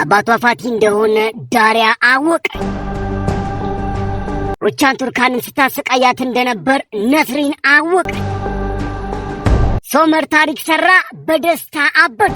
አባቷ ፋቲ እንደሆነ ዳሪያ አወቀ። ሩቻን ቱርካንን ስታሰቃያት እንደነበር ነስሪን አወቀ። ሶመር ታሪክ ሰራ፣ በደስታ አበዱ።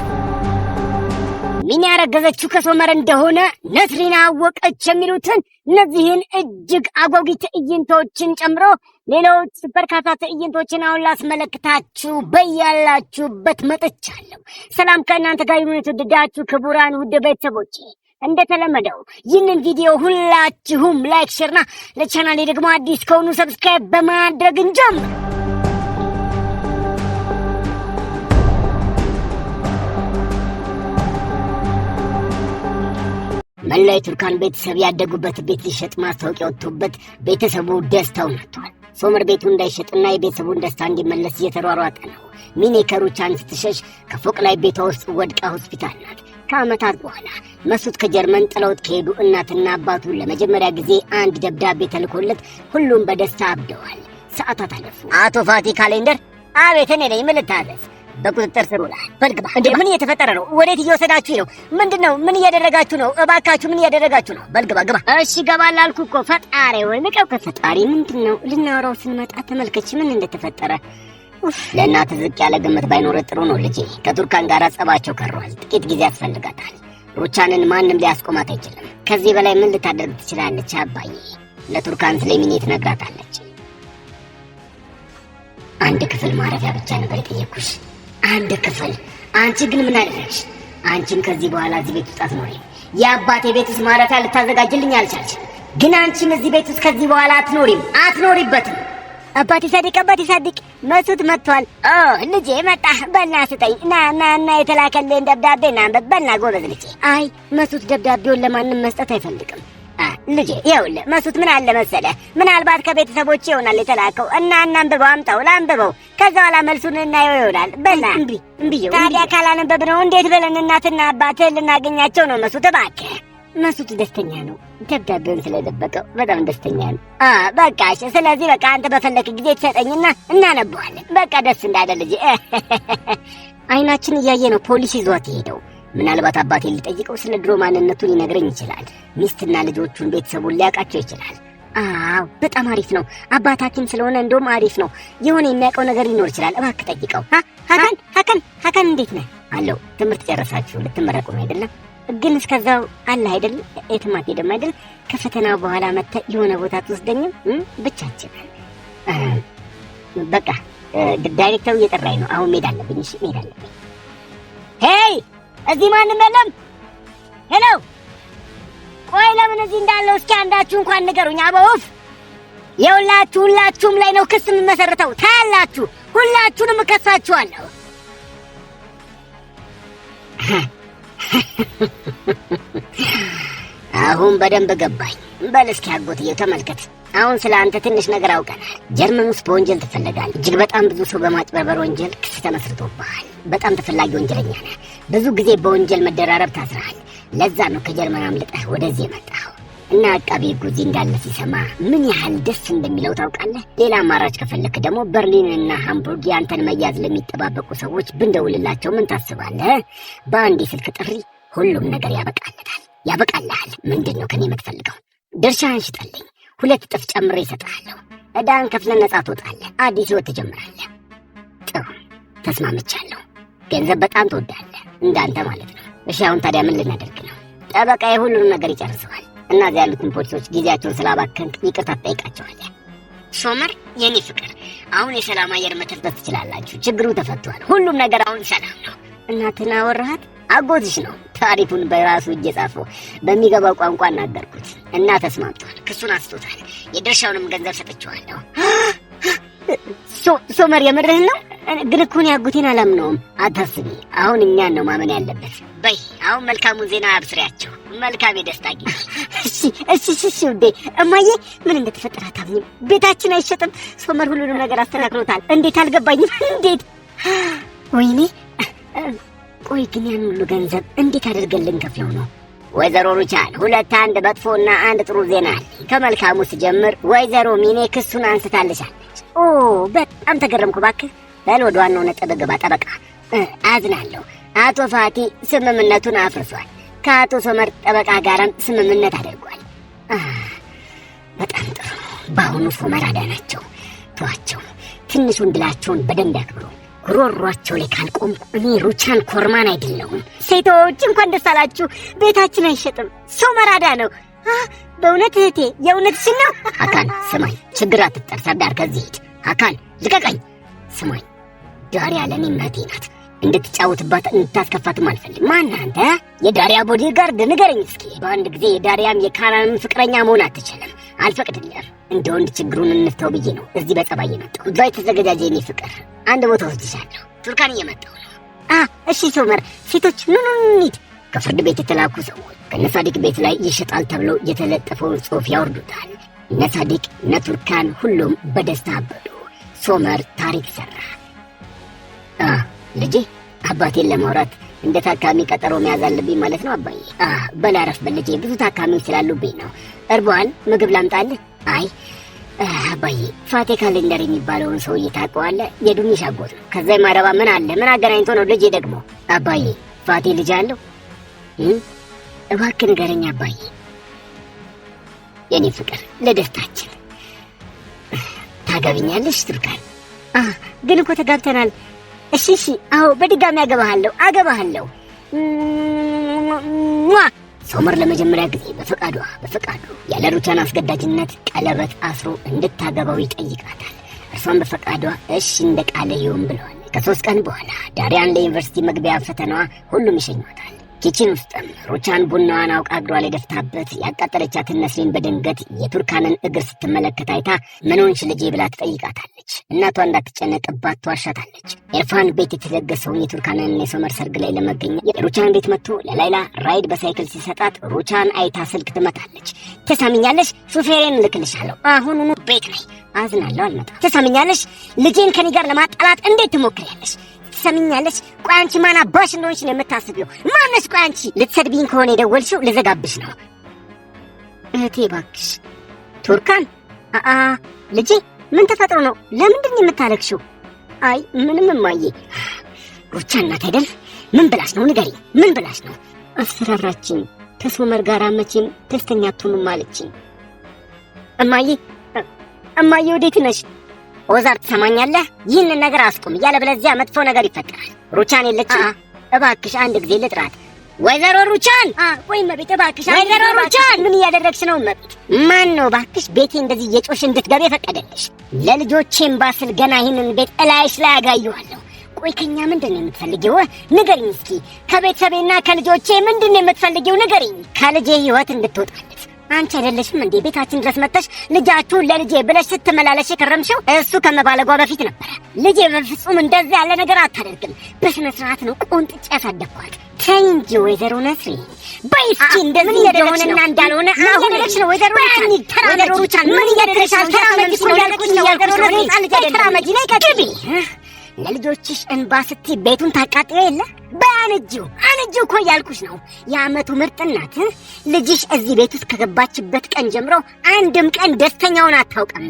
ሚኒ ያረገዘችው ከሶመር እንደሆነ ነስሪን አወቀች። የሚሉትን እነዚህን እጅግ አጓጊ ትዕይንቶችን ጨምሮ ሌሎች በርካታ ትዕይንቶችን አሁን ላስመለክታችሁ በያላችሁበት መጥቻለሁ። ሰላም ከእናንተ ጋር ይሁን። የተወደዳችሁ ክቡራን ውድ ቤተሰቦቼ እንደተለመደው ይህንን ቪዲዮ ሁላችሁም ላይክ፣ ሼርና ለቻናሌ ደግሞ አዲስ ከሆኑ ሰብስክራይብ በማድረግ እንጀምር። መላ የቱርካን ቤተሰብ ያደጉበት ቤት ሊሸጥ ማስታወቂያ ወጥቶበት ቤተሰቡ ደስታው ነቷል። ሶመር ቤቱ እንዳይሸጥና የቤተሰቡን ደስታ እንዲመለስ እየተሯሯጠ ነው። ሚኔ ከሩቻን ስትሸሽ ከፎቅ ላይ ቤቷ ውስጥ ወድቃ ሆስፒታል ናት። ከዓመታት በኋላ መሱት ከጀርመን ጥለውት ከሄዱ እናትና አባቱ ለመጀመሪያ ጊዜ አንድ ደብዳቤ ተልኮለት ሁሉም በደስታ አብደዋል። ሰዓታት አለፉ። አቶ ፋቲ ካሌንደር። አቤት፣ እኔ ነኝ። ምን ልታዘዝ? በቁጥጥር ስር ውለሃል። በልግባ። እንዴ ምን እየተፈጠረ ነው? ወዴት እየወሰዳችሁ ነው? ምንድነው? ምን እያደረጋችሁ ነው? እባካችሁ ምን እያደረጋችሁ ነው? በልግባ ግባ። እሺ ገባለሁ አልኩ እኮ። ፈጣሪ ወይ ንቀው። ከፈጣሪ ምንድነው? ልናወራው ስንመጣ ተመልከች ምን እንደተፈጠረ። ለእናት ዝቅ ያለ ግምት ባይኖር ጥሩ ነው ልጄ። ከቱርካን ጋር ጸባቸው ከሯል። ጥቂት ጊዜ ያስፈልጋታል። ሩቻንን ማንም ሊያስቆማት አይችልም። ከዚህ በላይ ምን ልታደርግ ትችላለች? አባዬ ለቱርካን ስለሚኔ ትነግራታለች። አንድ ክፍል ማረፊያ ብቻ ነበር የጠየኩሽ። አንድ ክፍል። አንቺ ግን ምን አደረግሽ? አንቺም ከዚህ በኋላ እዚህ ቤት ውስጥ አትኖሪም። የአባቴ ቤት ውስጥ ማረፊያ ልታዘጋጅልኝ አልቻልሽ። ግን አንቺም እዚህ ቤት ውስጥ ከዚህ በኋላ አትኖሪበትም። አባቴ ሳዲቅ መሱት መጥቷል። ልጄ መጣ። በልና ስጠኝ። ና የተላከልህን ደብዳቤ ና አንብብ። በልና ጎበዝ ልጄ። አይ መሱት ደብዳቤውን ለማንም መስጠት አይፈልግም። ልጄ ይኸውልህ መሱት ምን አለ መሰለህ፣ ምናልባት ከቤተሰቦቼ ይሆናል የተላከው እና እናንብበው። አምጣው ላንብበው። ከዛ በኋላ መልሱን እናየው ይሆናል። በላ እምቢየው። ታዲያ ካላነበብ ነው እንዴት ብለን እናትና አባትህ ልናገኛቸው ነው? መሱት እባክህ። መሱት ደስተኛ ነው። ደብዳቤውን ስለደበቀው በጣም ደስተኛ ነው። በቃ እሺ። ስለዚህ በቃ አንተ በፈለክ ጊዜ ትሰጠኝና እናነበዋለን። በቃ ደስ እንዳለ ልጄ። አይናችን እያየ ነው ፖሊስ ይዟት የሄደው። ምናልባት አባቴን ሊጠይቀው ስለ ድሮ ማንነቱ ሊነግረኝ ይችላል። ሚስትና ልጆቹን ቤተሰቡን ሊያውቃቸው ይችላል። አዎ በጣም አሪፍ ነው። አባታችን ስለሆነ እንደውም አሪፍ ነው። የሆነ የሚያውቀው ነገር ሊኖር ይችላል። እባክህ ጠይቀው። ሀካን እንዴት ነህ? አለው። ትምህርት ጨረሳችሁ ልትመረቁ ነው አይደለም? ግን እስከዛው አለ አይደል? የትም አትሄድም አይደል? ከፈተናው በኋላ መጥተህ የሆነ ቦታ ትወስደኝም? ብቻችን በቃ ዳይሬክተሩ እየጠራኝ ነው። አሁን መሄድ አለብኝ። እሺ መሄድ አለብኝ። ሄይ እዚህ ማንም የለም? ሄሎ፣ ቆይ ለምን እዚህ እንዳለው እስኪ አንዳችሁ እንኳን ንገሩኝ። አበውፍ የሁላችሁ ሁላችሁም ላይ ነው ክስ የምመሰርተው። ታያላችሁ፣ ሁላችሁንም እከሳችኋለሁ። አሁን በደንብ ገባኝ። በል እስኪ አጎትዬ ተመልከት። አሁን ስለ አንተ ትንሽ ነገር አውቀናል። ጀርመን ውስጥ በወንጀል ትፈለጋል። እጅግ በጣም ብዙ ሰው በማጭበርበር ወንጀል ክስ ተመስርቶብሃል። በጣም ተፈላጊ ወንጀለኛ ነህ። ብዙ ጊዜ በወንጀል መደራረብ ታስረሃል። ለዛ ነው ከጀርመን አምልጠህ ወደዚህ የመጣኸው። እና አቃቤ ሕጉ እዚህ እንዳለ ሲሰማ ምን ያህል ደስ እንደሚለው ታውቃለህ። ሌላ አማራጭ ከፈለክ ደግሞ በርሊንና ሃምቡርግ ያንተን መያዝ ለሚጠባበቁ ሰዎች ብንደውልላቸው ምን ታስባለህ? በአንድ የስልክ ጥሪ ሁሉም ነገር ያበቃልሃል። ምንድን ነው ከኔ የምትፈልገው? ድርሻህን ሽጠልኝ፣ 2 እጥፍ ጨምሬ እሰጥሃለሁ። ዕዳን ከፍለን ነጻ ትወጣለህ። አዲስ ሕይወት ትጀምራለህ። ጥሩ ተስማምቻለሁ። ገንዘብ በጣም ትወዳለህ፣ እንዳንተ ማለት ነው። እሺ አሁን ታዲያ ምን ልናደርግ ነው? ጠበቃዬ ሁሉንም ነገር ይጨርሰዋል። እነዚያ ያሉትን ፖሊሶች ጊዜያቸውን ስላባከንክ ይቅርታ ትጠይቃቸዋለህ። ሶመር የኔ ፍቅር፣ አሁን የሰላም አየር መተንፈስ ትችላላችሁ። ችግሩ ተፈቷል። ሁሉም ነገር አሁን ሰላም ነው። እናትና ወራሃት አጎትሽ ነው ታሪኩን በራሱ እጅ ጻፈው። በሚገባው ቋንቋ እናገርኩት እና ተስማምቷል። ክሱን አስቶታል። የድርሻውንም ገንዘብ ሰጥቼዋለሁ። ሶመር የምርህን ነው? ግን እኮ እኔ አጎቴን አላምነውም። አታስቢ፣ አሁን እኛን ነው ማመን ያለበት። በይ አሁን መልካሙን ዜና አብስሪያቸው። መልካም የደስታ ጊዜ። እሺ ውዴ። እማዬ ምን እንደተፈጠረ አታምኝም። ቤታችን አይሸጥም። ሶመር ሁሉንም ነገር አስተካክሎታል። እንዴት አልገባኝም። እንዴት? ወይኔ ቆይ ግን ያን ሁሉ ገንዘብ እንዴት አድርገን ልንከፍለው ነው? ወይዘሮ ሩቻን 2 መጥፎና 1 ጥሩ ዜና አለ። ከመልካሙ ስጀምር ወይዘሮ ሚኔ ክሱን አንስታለሻለች። በጣም ተገረምኩ። እባክህ በል ወደ ዋናው ነጥብ ግባ። ጠበቃ አዝናለሁ። አቶ ፋቲ ስምምነቱን አፍርሷል። ከአቶ ሶመር ጠበቃ ጋርም ስምምነት አድርጓል። በጣም ጥሩ። በአሁኑ ሶመር አዳናቸው። ተዋቸው። ትንሽ ወንድላቸውን በደንብ ያክብሩ። ጉሮሯቸው ላይ ካልቆምኩ እኔ ሩቻን ኮርማን አይደለሁም። ሴቶች እንኳን ደስ አላችሁ። ቤታችን አይሸጥም። ሶመር አዳነው። በእውነት እህቴ፣ የእውነትሽን ነው? አካን ስማኝ፣ ችግር አትፍጠር። ሰርዳር ከዚህ ሂድ። አካን ልቀቀኝ። ስማኝ፣ ዳሪያ ለእኔ እህቴ ናት። እንድትጫወትባት እንድታስከፋትም አልፈልግም። ማን አንተ? የዳሪያ ቦዲጋርድ? ንገረኝ እስኪ። በአንድ ጊዜ የዳሪያም የካናንም ፍቅረኛ መሆን አትችልም። አልፈቅድልህም። እንደ ወንድ ችግሩን እንፍተው ብዬ ነው እዚህ በጸባይ የመጣሁ። እዛው የተዘገጃጀ የኔ ፍቅር፣ አንድ ቦታ ወስድሻለሁ። ቱርካን እየመጣሁ ነው። እሺ ሶመር፣ ሴቶች ኑ እንሂድ። ከፍርድ ቤት የተላኩ ሰዎች ከነሳዲቅ ቤት ላይ ይሸጣል ተብሎ የተለጠፈውን ጽሑፍ ያወርዱታል። እነሳዲቅ እነ ቱርካን ሁሉም በደስታ አበዱ። ሶመር ታሪክ ሰራ። ልጄ፣ አባቴን ለማውራት እንደ ታካሚ ቀጠሮ መያዝ አለብኝ ማለት ነው አባዬ? በላረፍ በልጄ፣ ብዙ ታካሚዎች ስላሉብኝ ነው። እርቧል? ምግብ ላምጣልህ? አይ አባዬ፣ ፋቴ ካሌንደር የሚባለውን ሰውዬ ታውቀዋለህ? የዱኒሽ አጎት ነው። ከዛ የማረባ ምን አለ? ምን አገናኝቶ ነው ልጄ? ደግሞ አባዬ፣ ፋቴ ልጅ አለው? እባክህ ንገረኝ አባዬ። የኔ ፍቅር፣ ለደስታችን ታገቢኛለሽ ቱርካን? ግን እኮ ተጋብተናል። እሺ፣ አዎ፣ በድጋሚ አገባሃለሁ። ሶመር ለመጀመሪያ ጊዜ በፈቃዱ ያለ ሩቻን አስገዳጅነት ቀለበት አስሮ እንድታገባው ይጠይቃታል። እርሷን በፈቃዷ እሺ እንደ ቃለ ይሁን ብለዋል። ከ3 ቀን በኋላ ዳሪያን ለዩኒቨርሲቲ መግቢያ ፈተናዋ ሁሉም ይሸኟታል። ኪችን ውስጥም ሩቻን ቡናዋን አውቃ እግሯ ላይ ደፍታበት ያቃጠለቻትን ነስሪን በድንገት የቱርካንን እግር ስትመለከት አይታ ምን ሆንሽ ልጄ ብላ ትጠይቃታለች። እናቷ እንዳትጨነቅባት ትዋሻታለች። ኤርፋን ቤት የተደገሰውን የቱርካንን የሶመር ሰርግ ላይ ለመገኘት የሩቻን ቤት መጥቶ ለላይላ ራይድ በሳይክል ሲሰጣት ሩቻን አይታ ስልክ ትመታለች። ትሰሚኛለሽ? ሹፌሬን እልክልሻለሁ። አሁኑኑ ቤት ነይ። አዝናለሁ፣ አልመጣም። ትሰሚኛለሽ? ልጄን ከኔ ጋር ለማጣላት እንዴት ትሞክሪያለሽ? ትሰሚኛለሽ? ቆይ አንቺ ማን አባሽ እንደሆንሽ ነው የምታስቢው? ማነሽ? ቆይ አንቺ ልትሰድቢኝ ከሆነ የደወልሽው ልዘጋብሽ ነው። እህቴ እባክሽ። ቱርካን፣ ልጄ ምን ተፈጥሮ ነው? ለምንድን ነው የምታለቅሽው? አይ ምንም እማዬ። ሩቻ እናት አይደል? ምን ብላሽ ነው? ንገሪኝ፣ ምን ብላሽ ነው? አስፈራራችኝ። ከሶመር ጋር መቼም ደስተኛ አትሆኑም አለችኝ። እማዬ ወዴት ነሽ? ኦዛር ትሰማኛለህ? ይህንን ነገር አስቁም፣ ያለበለዚያ መጥፎ ነገር ይፈጠራል። ሩቻን የለችም? እባክሽ አንድ ጊዜ ልጥራት። ወይዘሮ ሩቻን! ቆይ እመቤት፣ እባክሽ ወይዘሮ ሩቻን! ምን እያደረግሽ ነው እመቤት? ማን ነው እባክሽ ቤቴ እንደዚህ እየጮሽ እንድትገቢ የፈቀደልሽ? ለልጆቼም ባስል ገና ይህንን ቤት እላይሽ ላይ አጋየዋለሁ። ቆይ ከኛ ምንድን ነው የምትፈልጊው? ንገሪኝ እስኪ። ከቤተሰቤና ከልጆቼ ምንድን ነው የምትፈልጊው? ንገሪኝ። ከልጄ ህይወት እንድትወጣለት አንቺ አይደለሽም እንዴ ቤታችን ድረስ መጥተሽ ልጃችሁን ለልጄ ብለሽ ስትመላለሽ የከረምሽው? እሱ ከመባለጓ በፊት ነበረ። ልጄ በፍጹም እንደዚህ ያለ ነገር አታደርግም። በስነ ስርዓት ነው ቆንጥጬ ያሳደግኳት። ተይ እንጂ ወይዘሮ ነስሪ፣ በይ እስኪ እንደዚህ እንደሆነና እንዳልሆነ አሁን ልጅ ነው ወይዘሮ ሩቻን ምን እያደረግሻል? ተራመጂ ነው ያልኩሽ ነው ወይዘሮ ነስሪ። ተራመጂ ነይ ከግቢ። ለልጆችሽ እንባ ስትይ ቤቱን ታቃጥዪ የለ? በአንጂው እኮ ያልኩሽ ነው። የዓመቱ ምርጥ እናት ልጅሽ እዚህ ቤት ውስጥ ከገባችበት ቀን ጀምሮ አንድም ቀን ደስተኛውን አታውቅም።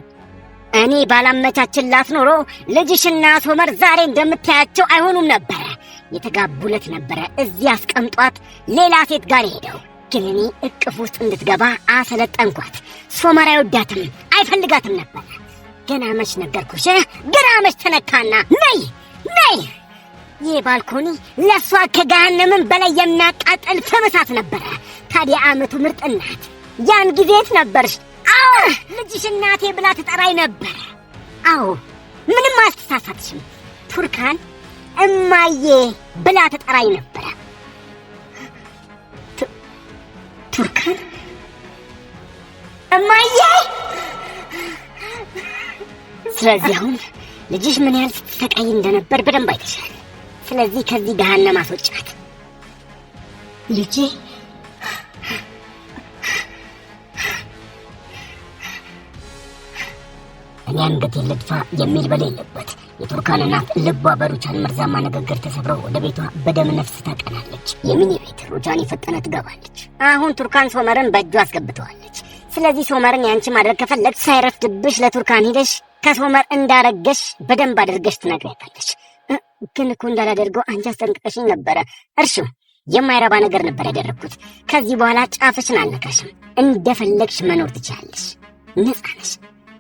እኔ ባላመቻችላት ኖሮ ልጅሽና ሶመር ዛሬ እንደምታያቸው አይሆኑም ነበረ። የተጋቡለት ነበረ እዚህ አስቀምጧት ሌላ ሴት ጋር ሄደው። ግን እኔ እቅፍ ውስጥ እንድትገባ አሰለጠንኳት። ሶመር አይወዳትም፣ አይፈልጋትም ነበር። ገና መች ነገርኩሽ? ገና መች ተነካና ነይ ይህ ባልኮኒ ለእሷ ከገሃነምን በላይ የሚያቃጠል ፍምሳት ነበረ። ታዲያ ዓመቱ ምርጥ እናት ያን ጊዜ የት ነበርሽ? አዎ ልጅሽ እናቴ ብላ ትጠራኝ ነበረ። አዎ ምንም አልተሳሳትሽም። ቱርካን እማዬ ብላ ትጠራኝ ነበረ። ቱርካን እማዬ። ስለዚህ አሁን ልጅሽ ምን ያህል ስትሰቃይ እንደነበር በደንብ አይተሻል። ስለዚህ ከዚህ ገሃነም አስወጫት ልጄ። እኔ አንገቴን ልድፋ የሚል በሌለበት የቱርካን እናት ልቧ በሩቻን መርዛማ ንግግር ተሰብረው ወደ ቤቷ በደም ነፍስ ታቀናለች። የሚኒ ቤት ሩቻን የፈጠነ ትገባለች። አሁን ቱርካን ሶመርን በእጇ አስገብተዋለች። ስለዚህ ሶመርን ያንቺ ማድረግ ከፈለግሽ ሳይረፍድብሽ ለቱርካን ሄደሽ ከሶመር እንዳረገሽ በደንብ አድርገሽ ትነግሪያታለሽ። ግን እኮ እንዳላደርገው አንቺ አስጠንቅቀሽኝ ነበረ። እርሱ የማይረባ ነገር ነበር ያደረኩት። ከዚህ በኋላ ጫፍሽን አልነካሽም። እንደፈለግሽ መኖር ትችላለሽ። ነፃ ነሽ።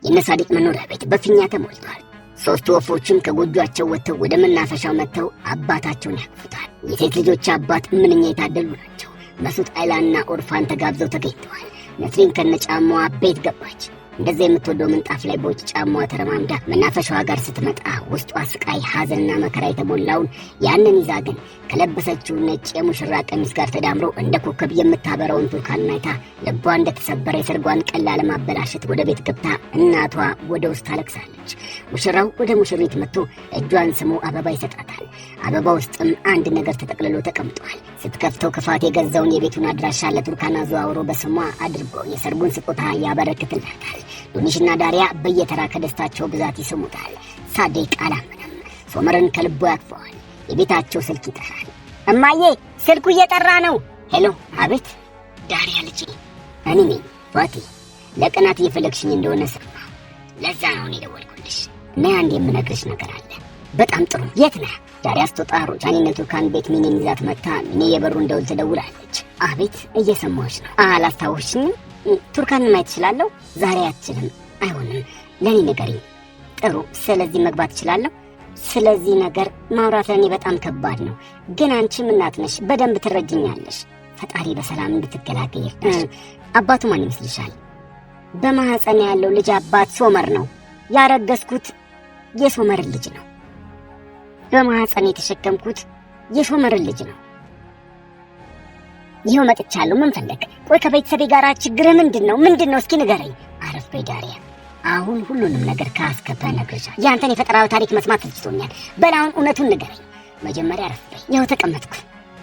የነ ሳዲቅ መኖሪያ ቤት በፊኛ ተሞልቷል። 3 ወፎችም ከጎጇቸው ወጥተው ወደ መናፈሻው መጥተው አባታቸውን ያቅፉታል። የሴት ልጆች አባት ምንኛ የታደሉ ናቸው። መስዑድ አይላና ኦርፋን ተጋብዘው ተገኝተዋል። ነስሪን ከነጫማዋ ቤት ገባች። እንደዚህ የምትወደው ምንጣፍ ላይ በውጭ ጫማዋ ተረማምዳ መናፈሻዋ ጋር ስትመጣ ውስጧ ስቃይ፣ ሐዘንና መከራ የተሞላውን ያንን ይዛ ግን ከለበሰችው ነጭ የሙሽራ ቀሚስ ጋር ተዳምሮ እንደ ኮከብ የምታበረውን ቱርካንን አይታ ልቧ እንደተሰበረ የሰርጓን ቀን ላለማበላሸት ወደ ቤት ገብታ እናቷ ወደ ውስጥ ታለቅሳለች። ሙሽራው ወደ ሙሽሪት መጥቶ እጇን ስሞ አበባ ይሰጣታል። አበባ ውስጥም አንድ ነገር ተጠቅልሎ ተቀምጧል። ስትከፍተው ክፋት የገዛውን የቤቱን አድራሻ ለቱርካን አዘዋውሮ በስሟ አድርጎ የሰርጉን ስጦታ ያበረክትላታል። ዱኒሽና ዳሪያ በየተራ ከደስታቸው ብዛት ይስሙታል። ሳዲቅ አላመነም። ሶመርን ከልቦ ያቅፈዋል። የቤታቸው ስልክ ይጠራል። እማዬ ስልኩ እየጠራ ነው። ሄሎ። አቤት። ዳሪያ ልጄ፣ እኔ ነኝ ፋቲ። ለቀናት እየፈለግሽኝ እንደሆነ ሰማ። ለዛ ነው እኔ ደወልኩልሽ። እና አንድ የምነግርሽ ነገር አለ። በጣም ጥሩ። የት ነህ? ዳሪያ ስትወጣ ሮጃኒና ቱርካን ቤት ሚኔን ይዛት መጥታ ሚኔ የበሩን ደውል ትደውላለች። አቤት። እየሰማሁሽ ነው። አላስታወሽኝም? ቱርካንን ማየት እችላለሁ? ዛሬ አትችልም። አይሆንም። ለኔ ንገሪኝ። ጥሩ። ስለዚህ መግባት እችላለሁ? ስለዚህ ነገር ማውራት ለኔ በጣም ከባድ ነው፣ ግን አንቺም እናት ነሽ፣ በደንብ ትረጅኛለሽ። ፈጣሪ በሰላም እንድትገላገይ ይርዳሽ። አባቱ ማን ይመስልሻል? በማህፀን ያለው ልጅ አባት ሶመር ነው። ያረገዝኩት የሶመርን ልጅ ነው። በማህፀን የተሸከምኩት የሶመርን ልጅ ነው። ይኸው መጥቻለሁ። ምን ፈለግ? ቆይ ከቤተሰቤ ጋር ችግርህ ምንድን ነው? እስኪ ንገረኝ። አረፍ በይ ዳሪያ። አሁን ሁሉንም ነገር ከአስከፈ ነግርሻለሁ። ያንተን የፈጠራ ታሪክ መስማት ትችቶኛል። በል አሁን እውነቱን ንገረኝ። መጀመሪያ አረፍ በይ። ይኸው ተቀመጥኩ።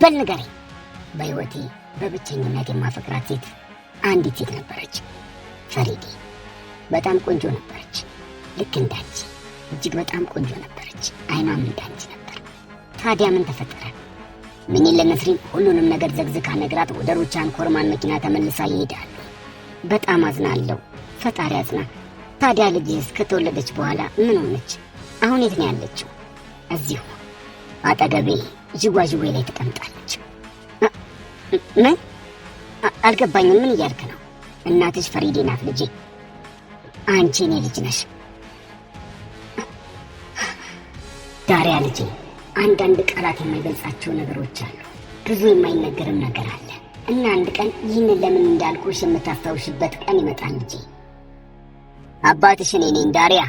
በል ንገረኝ። በሕይወቴ በብቸኝነት የማፈቅራት ሴት አንዲት ሴት ነበረች፣ ፈሪዴ። በጣም ቆንጆ ነበረች፣ ልክ እንዳንቺ እጅግ በጣም ቆንጆ ነበረች። አይኗም እንዳንቺ ነበር። ታዲያ ምን ተፈጠረ? ሚኔ ለነስሪን ሁሉንም ነገር ዘግዝካ ነግራት ወደ ሩቻን ኮርማን መኪና ተመልሳ ይሄዳሉ። በጣም አዝናለሁ። ፈጣሪ አዝና። ታዲያ ልጅስ ከተወለደች በኋላ ምን ሆነች? አሁን የት ነው ያለችው? እዚሁ አጠገቤ ዥዋዥዌ ላይ ተቀምጣለች። ምን? አልገባኝም። ምን እያልክ ነው? እናትሽ ፈሪዴ ናት ልጄ። አንቺ እኔ ልጅ ነሽ። ዳሪያ ልጄ፣ አንዳንድ ቃላት የማይገልጻቸው ነገሮች አሉ። ብዙ የማይነገርም ነገር አለ እና አንድ ቀን ይህንን ለምን እንዳልኩሽ የምታስታውሽበት ቀን ይመጣል ልጄ። አባትሽ እኔ ነኝ ዳሪያ።